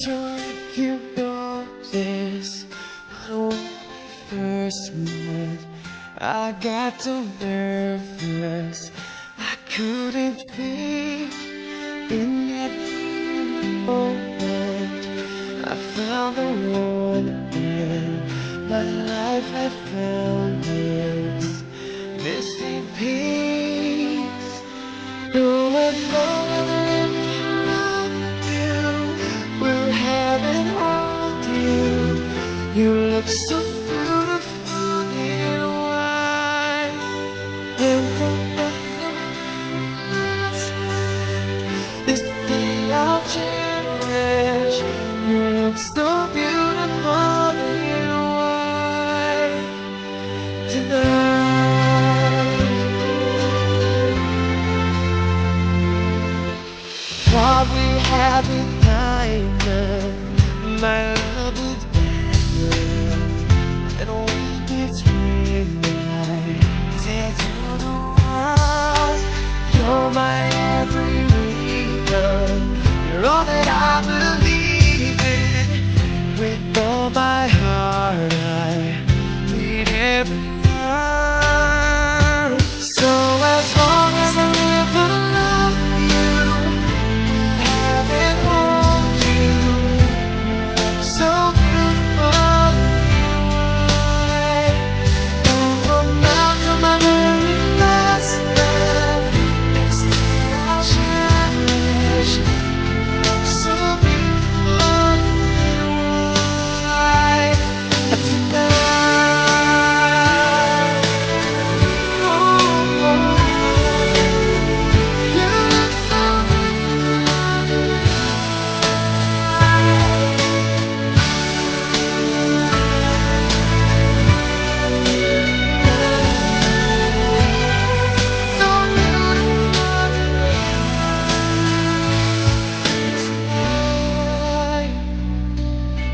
sure if you know this, but when we first met, I got so nervous I couldn't be in that moment. I found the one and my life had found this missing piece. No, as long as I love you, will heaven hold you. You look so beautiful in white, and from this day I'll cherish. You look so beautiful in white tonight. What we have in common, my love is better, and we between lies into the walls. You're my every reason, you're all that I believe in. With all my heart, I need every word. So as long as I live, I love you. Heaven hold you, so beautiful in white. From now to my very last breath, this day I'll cherish. So beautiful in white tonight. Oh, you look so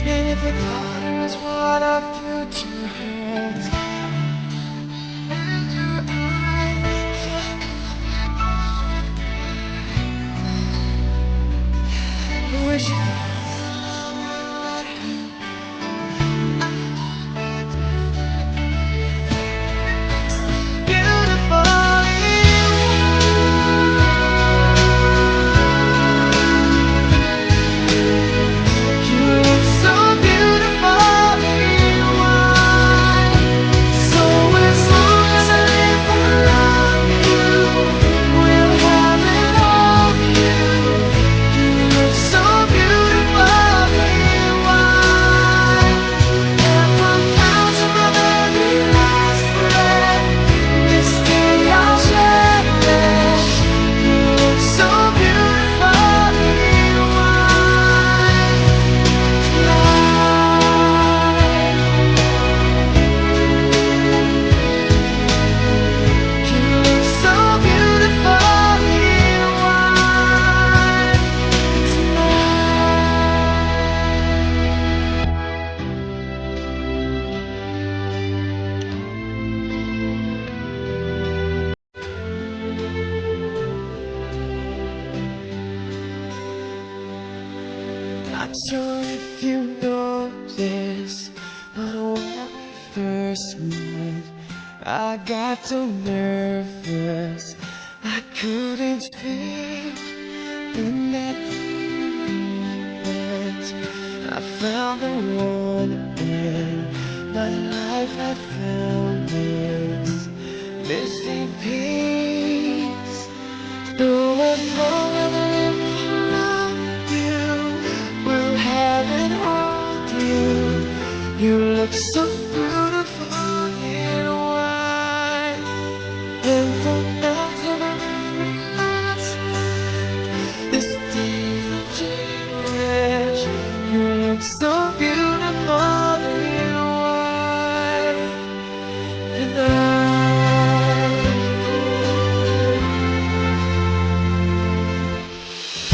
and if the color is what our future hands, and your eyes, I wish beautiful you look so beautiful in white. So as long as I live, I love you. Will heaven hold you? You look so beautiful in white. And from now to my very last breath, this day I'll cherish. You look so beautiful in white tonight. You look so beautiful in white tonight. Not sure if you know this, but when we first met, I got so nervous I couldn't speak in that moment. I found the one and my life had found this missing piece. No, as long as I love you, will heaven hold you. You look so beautiful in white, and from now to my very last breath, this day I'll cherish. You look so beautiful in white tonight.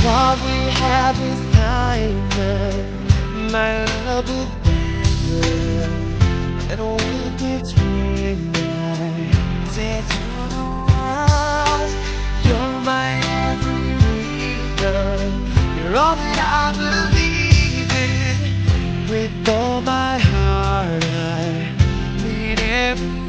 What we have is kindness, my love is better, and we between lies into the walls. You're my every reason, you're all that I believe left